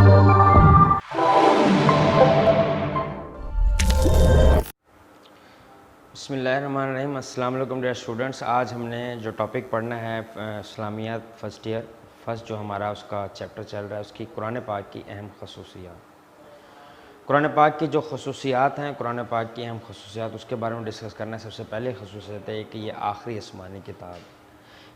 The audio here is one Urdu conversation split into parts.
بسم اللہ الرحمن الرحیم۔ السلام علیکم ڈیئر اسٹوڈنٹس۔ آج ہم نے جو ٹاپک پڑھنا ہے اسلامیات فرسٹ ایئر فرسٹ جو ہمارا اس کا چیپٹر چل رہا ہے، اس کی قرآن پاک کی اہم خصوصیات۔ قرآن پاک کی جو خصوصیات ہیں، قرآن پاک کی اہم خصوصیات، اس کے بارے میں ڈسکس کرنا ہے۔ سب سے پہلے خصوصیت ہے کہ یہ آخری آسمانی کتاب ہے،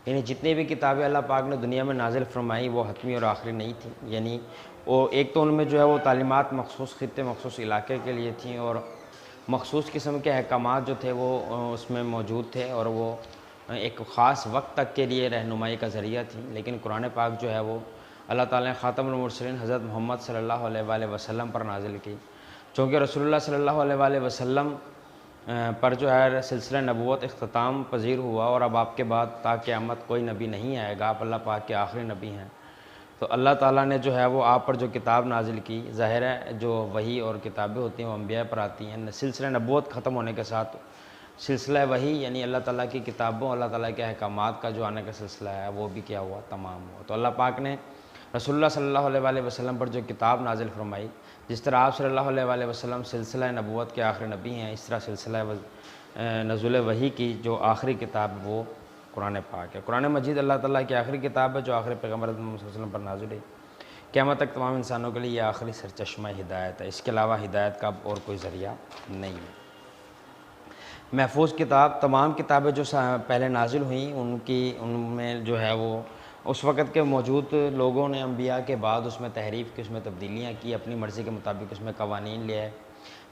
یعنی جتنی بھی کتابیں اللہ پاک نے دنیا میں نازل فرمائی وہ حتمی اور آخری نہیں تھیں، یعنی وہ ایک تو ان میں جو ہے وہ تعلیمات مخصوص خطے مخصوص علاقے کے لیے تھیں، اور مخصوص قسم کے احکامات جو تھے وہ اس میں موجود تھے، اور وہ ایک خاص وقت تک کے لیے رہنمائی کا ذریعہ تھی۔ لیکن قرآن پاک جو ہے وہ اللہ تعالیٰ نے خاتم المرسلین حضرت محمد صلی اللہ علیہ وآلہ وسلم پر نازل کی، چونکہ رسول اللہ صلی اللہ علیہ وآلہ وسلم پر جو ہے سلسلہ نبوت اختتام پذیر ہوا، اور اب آپ کے بعد تا قیامت کوئی نبی نہیں آئے گا، آپ اللہ پاک کے آخری نبی ہیں۔ تو اللہ تعالیٰ نے جو ہے وہ آپ پر جو کتاب نازل کی، ظاہر ہے جو وحی اور کتابیں ہوتی ہیں وہ انبیاء پر آتی ہیں۔ سلسلہ نبوت ختم ہونے کے ساتھ سلسلہ وحی یعنی اللہ تعالیٰ کی کتابوں، اللہ تعالیٰ کے احکامات کا جو آنے کا سلسلہ ہے وہ بھی کیا ہوا، تمام ہوا۔ تو اللہ پاک نے رسول اللہ صلی اللہ علیہ وآلہ وسلم پر جو کتاب نازل فرمائی، جس طرح آپ صلی اللہ علیہ وآلہ وسلم سلسلہ نبوت کے آخری نبی ہیں، اس طرح سلسلہ نزول وحی کی جو آخری کتاب وہ قرآن پاک ہے۔ قرآن مجید اللہ تعالیٰ کی آخری کتاب ہے جو آخری پیغمبر محمد صلی اللہ علیہ وسلم پر نازل ہے۔ قیامت تک تمام انسانوں کے لیے یہ آخری سرچشمہ ہدایت ہے، اس کے علاوہ ہدایت کا اور کوئی ذریعہ نہیں ہے۔ محفوظ کتاب، تمام کتابیں جو پہلے نازل ہوئیں ان میں جو ہے وہ اس وقت کے موجود لوگوں نے انبیاء کے بعد اس میں تحریف کی، اس میں تبدیلیاں کی، اپنی مرضی کے مطابق اس میں قوانین لے آئے۔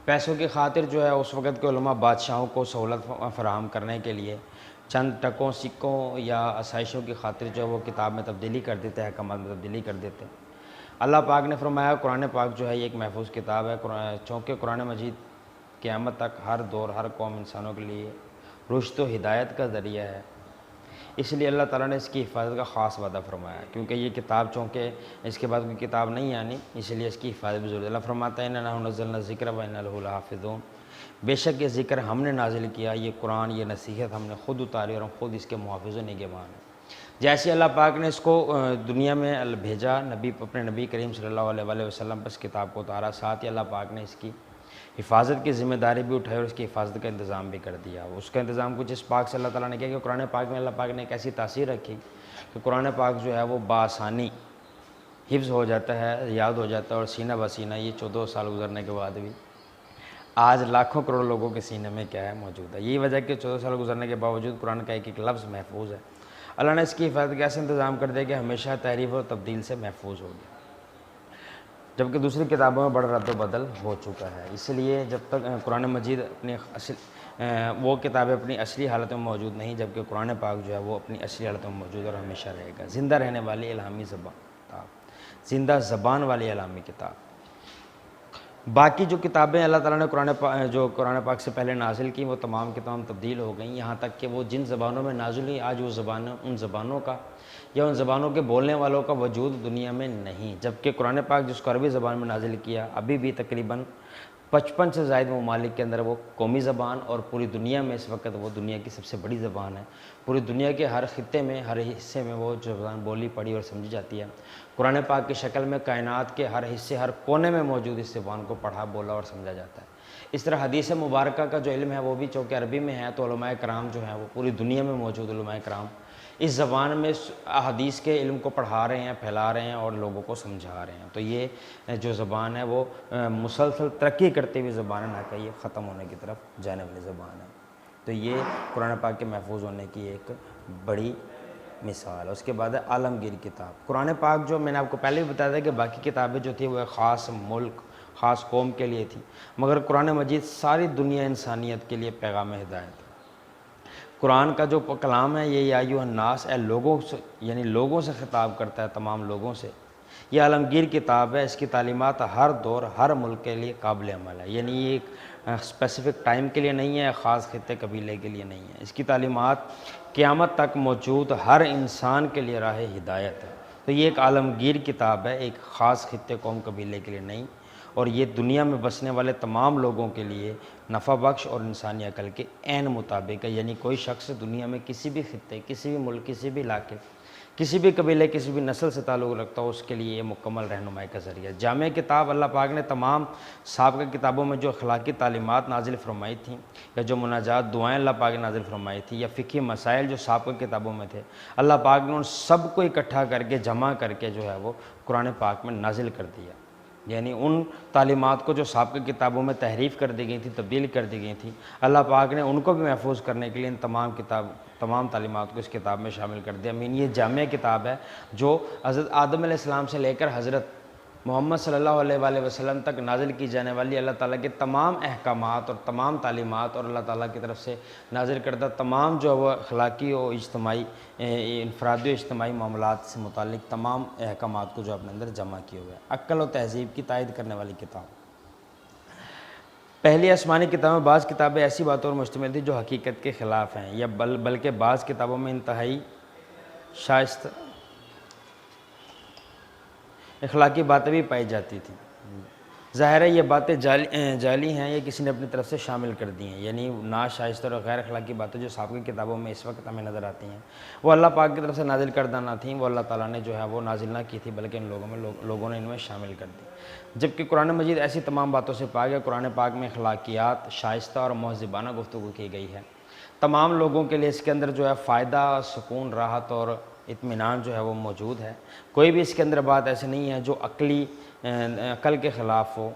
پیسوں کی خاطر جو ہے اس وقت کے علماء بادشاہوں کو سہولت فراہم کرنے کے لیے چند ٹکوں سکوں یا آسائشوں کی خاطر جو ہے وہ کتاب میں تبدیلی کر دیتے ہیں، احکامات میں تبدیلی کر دیتے ہیں۔ اللہ پاک نے فرمایا قرآن پاک جو ہے یہ ایک محفوظ کتاب ہے، چونکہ قرآن مجید قیامت تک ہر دور ہر قوم انسانوں کے لیے رشد و ہدایت کا ذریعہ ہے، اس لیے اللہ تعالیٰ نے اس کی حفاظت کا خاص وعدہ فرمایا، کیونکہ یہ کتاب چونکہ اس کے بعد کوئی کتاب نہیں آنی، اس لیے اس کی حفاظت بھی ضروری ہے۔ اللہ فرماتا ہے اِنَّا نَحْنُ نَزَّلْنَا الذِّکْرَ وَإِنَّا لَهُ لَحَافِظُونَ، بے شک یہ ذکر ہم نے نازل کیا، یہ قرآن، یہ نصیحت ہم نے خود اتاری اور ہم خود اس کے محافظ و نگہبان ہیں۔ جیسے اللہ پاک نے اس کو دنیا میں بھیجا، اپنے نبی کریم صلی اللہ علیہ وآلہ وسلم پر اس کتاب کو اتارا، ساتھ ہی اللہ پاک نے اس کی حفاظت کی ذمہ داری بھی اٹھائی اور اس کی حفاظت کا انتظام بھی کر دیا۔ اس کا انتظام کچھ اس پاک سے اللہ تعالیٰ نے کیا کہ قرآن پاک میں اللہ پاک نے ایک ایسی تاثیر رکھی کہ قرآن پاک جو ہے وہ بآسانی حفظ ہو جاتا ہے، یاد ہو جاتا ہے، اور سینہ بسینہ یہ 14 سال گزرنے کے بعد بھی آج لاکھوں کروڑ لوگوں کے سینے میں کیا ہے موجود ہے۔ یہی وجہ کہ 14 سال گزرنے کے باوجود قرآن کا ایک ایک لفظ محفوظ ہے۔ اللہ نے اس کی حفاظت کیسے انتظام کر دیا کہ ہمیشہ تحریف اور تبدیل سے محفوظ ہو گیا، جبکہ دوسری کتابوں میں بڑا رد و بدل ہو چکا ہے۔ اس لیے جب تک قرآن مجید اپنی وہ کتابیں اپنی اصلی حالت میں موجود نہیں، جبکہ قرآن پاک جو ہے وہ اپنی اصلی حالت میں موجود اور ہمیشہ رہے گا۔ زندہ رہنے والی الہامی زبان کتاب، زندہ زبان والی الہامی کتاب۔ باقی جو کتابیں اللہ تعالیٰ نے قرآن پاک سے پہلے نازل کی وہ تمام کی تمام تبدیل ہو گئیں، یہاں تک کہ وہ جن زبانوں میں نازل ہوئی آج وہ زبانیں ان زبانوں کا یا ان زبانوں کے بولنے والوں کا وجود دنیا میں نہیں، جبکہ قرآن پاک جس کو عربی زبان میں نازل کیا ابھی بھی تقریباً 55 سے زائد ممالک کے اندر وہ قومی زبان، اور پوری دنیا میں اس وقت وہ دنیا کی سب سے بڑی زبان ہے۔ پوری دنیا کے ہر خطے میں ہر حصے میں وہ زبان بولی پڑھی اور سمجھی جاتی ہے۔ قرآن پاک کی شکل میں کائنات کے ہر حصے ہر کونے میں موجود اس زبان کو پڑھا بولا اور سمجھا جاتا ہے۔ اس طرح حدیث مبارکہ کا جو علم ہے وہ بھی چونکہ عربی میں ہے، تو علماء کرام جو ہیں وہ پوری دنیا میں موجود علماء کرام اس زبان میں حدیث کے علم کو پڑھا رہے ہیں، پھیلا رہے ہیں اور لوگوں کو سمجھا رہے ہیں۔ تو یہ جو زبان ہے وہ مسلسل ترقی کرتی ہوئی زبان ہے، نہ کہ یہ ختم ہونے کی طرف جانے والی زبان ہے۔ تو یہ قرآن پاک کے محفوظ ہونے کی ایک بڑی مثال ہے۔ اس کے بعد ہے عالمگیر کتاب۔ قرآن پاک جو میں نے آپ کو پہلے بھی بتایا تھا کہ باقی کتابیں جو تھیں وہ ایک خاص ملک، خاص قوم کے لیے تھی، مگر قرآن مجید ساری دنیا انسانیت کے لیے پیغام ہدایت ہے۔ قرآن کا جو کلام ہے یہ یا ایھا الناس، اے لوگوں سے، یعنی لوگوں سے خطاب کرتا ہے، تمام لوگوں سے۔ یہ عالمگیر کتاب ہے، اس کی تعلیمات ہر دور ہر ملک کے لیے قابل عمل ہے، یعنی یہ ایک اسپیسیفک ٹائم کے لیے نہیں ہے، خاص خطے قبیلے کے لیے نہیں ہے۔ اس کی تعلیمات قیامت تک موجود ہر انسان کے لیے راہ ہدایت ہے۔ تو یہ ایک عالمگیر کتاب ہے، ایک خاص خطے قوم قبیلے کے لیے نہیں، اور یہ دنیا میں بسنے والے تمام لوگوں کے لیے نفع بخش اور انسانی عقل کے عین مطابق ہے، یعنی کوئی شخص دنیا میں کسی بھی خطے، کسی بھی ملک، کسی بھی علاقے، کسی بھی قبیلے کسی بھی نسل سے تعلق رکھتا ہو اس کے لیے یہ مکمل رہنمائی کا ذریعہ. جامع کتاب اللہ پاک نے تمام سابقہ کتابوں میں جو اخلاقی تعلیمات نازل فرمائی تھیں یا جو مناجات دعائیں اللہ پاک نے نازل فرمائی تھی یا فقہی مسائل جو سابقہ کتابوں میں تھے، اللہ پاک نے ان سب کو اکٹھا کر کے جمع کر کے جو ہے وہ قرآن پاک میں نازل کر دیا. یعنی ان تعلیمات کو جو سابقہ کتابوں میں تحریف کر دی گئی تھی، تبدیل کر دی گئی تھیں، اللہ پاک نے ان کو بھی محفوظ کرنے کے لیے ان تمام تعلیمات کو اس کتاب میں شامل کر دیا. یہ جامع کتاب ہے جو حضرت آدم علیہ السلام سے لے کر حضرت محمد صلی اللہ علیہ وآلہ وسلم تک نازل کی جانے والی اللہ تعالیٰ کے تمام احکامات اور تمام تعلیمات اور اللہ تعالیٰ کی طرف سے نازل کردہ تمام جو وہ اخلاقی و اجتماعی انفرادی و اجتماعی معاملات سے متعلق تمام احکامات کو جو اپنے اندر جمع کیے ہوئے ہیں. عقل و تہذیب کی تائید کرنے والی کتاب. پہلی آسمانی کتابیں بعض کتابیں ایسی باتوں پر مشتمل تھی جو حقیقت کے خلاف ہیں یا بلکہ بعض کتابوں میں انتہائی شائستہ اخلاقی باتیں بھی پائی جاتی تھیں. ظاہر ہے یہ باتیں جعلی ہیں، یہ کسی نے اپنی طرف سے شامل کر دی ہیں. یعنی ناشائستہ اور غیر اخلاقی باتیں جو سابقہ کتابوں میں اس وقت ہمیں نظر آتی ہیں وہ اللہ پاک کی طرف سے نازل کردہ نہ تھیں، وہ اللہ تعالیٰ نے جو ہے وہ نازل نہ کی تھی بلکہ ان لوگوں نے ان میں شامل کر دی. جبکہ قرآن مجید ایسی تمام باتوں سے پاک ہے. قرآن پاک میں اخلاقیات، شائستہ اور مہذبانہ گفتگو کی گئی ہے. تمام لوگوں کے لیے اس کے اندر جو ہے فائدہ، سکون، راحت اور اطمینان جو ہے وہ موجود ہے. کوئی بھی اس کے اندر بات ایسی نہیں ہے جو عقل کے خلاف ہو،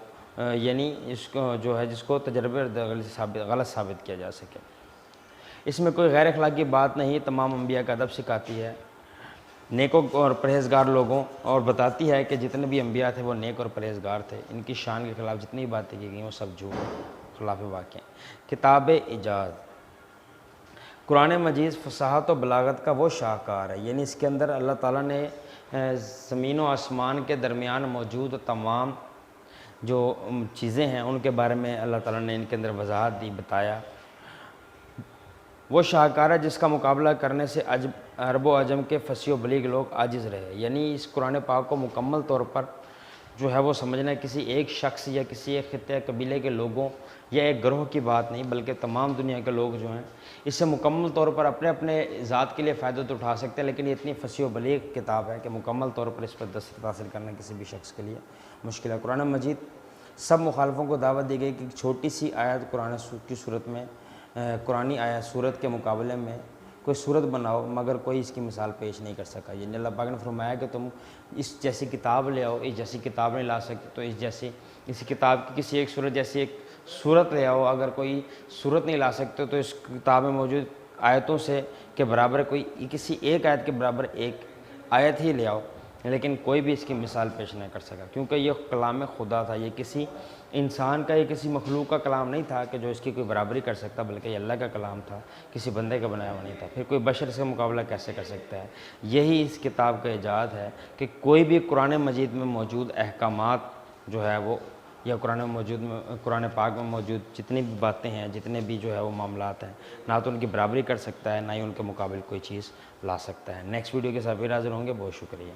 یعنی اس کو جو ہے جس کو تجربے غلط ثابت کیا جا سکے. اس میں کوئی غیر اخلاقی بات نہیں. تمام انبیاء کا ادب سکھاتی ہے نیکوں اور پرہیزگار لوگوں، اور بتاتی ہے کہ جتنے بھی انبیاء تھے وہ نیک اور پرہیزگار تھے. ان کی شان کے خلاف جتنی باتیں کی گئیں وہ سب جھوٹ خلاف واقع ہیں. کتاب ایجاز. قرآن مجید فصاحت و بلاغت کا وہ شاہکار ہے. یعنی اس کے اندر اللہ تعالیٰ نے زمین و آسمان کے درمیان موجود تمام جو چیزیں ہیں ان کے بارے میں اللہ تعالیٰ نے ان کے اندر وضاحت دی، بتایا. وہ شاہکار ہے جس کا مقابلہ کرنے سے عرب و عجم کے فصیح و بلیغ لوگ عاجز رہے. یعنی اس قرآن پاک کو مکمل طور پر جو ہے وہ سمجھنا کسی ایک شخص یا کسی ایک خطے قبیلے کے لوگوں یا ایک گروہ کی بات نہیں، بلکہ تمام دنیا کے لوگ جو ہیں اس سے مکمل طور پر اپنے اپنے ذات کے لیے فائدہ تو اٹھا سکتے ہیں، لیکن یہ اتنی فصیح و بلیغ کتاب ہے کہ مکمل طور پر اس پر دسترس حاصل کرنا کسی بھی شخص کے لیے مشکل ہے. قرآن مجید سب مخالفوں کو دعوت دی گئی کہ چھوٹی سی آیت قرآن کی صورت میں قرآنی آیت صورت کے مقابلے میں کوئی صورت بناؤ مگر کوئی اس کی مثال پیش نہیں کر سکا. یعنی اللہ پاک نے فرمایا کہ تم اس جیسی کتاب لے آؤ، اس جیسی کتاب نہیں لا سکتے تو اس کتاب کی کسی ایک صورت جیسی ایک صورت لے آؤ. اگر کوئی صورت نہیں لا سکتے تو اس کتاب میں موجود آیتوں سے کے برابر کسی ایک آیت کے برابر ایک آیت ہی لے آؤ، لیکن کوئی بھی اس کی مثال پیش نہیں کر سکا. کیونکہ یہ کلام خدا تھا، یہ کسی انسان کا یا کسی مخلوق کا کلام نہیں تھا کہ جو اس کی کوئی برابری کر سکتا، بلکہ یہ اللہ کا کلام تھا، کسی بندے کا بنایا ہوا نہیں تھا. پھر کوئی بشر سے مقابلہ کیسے کر سکتا ہے؟ یہی اس کتاب کا اعجاز ہے کہ کوئی بھی قرآن مجید میں موجود احکامات جو ہے وہ یا قرآن پاک میں موجود جتنی بھی باتیں ہیں، جتنے بھی جو ہے وہ معاملات ہیں، نہ تو ان کی برابری کر سکتا ہے، نہ ہی ان کے مقابل کوئی چیز لا سکتا ہے. نیکسٹ ویڈیو کے ساتھ پھر حاضر ہوں گے. بہت شکریہ.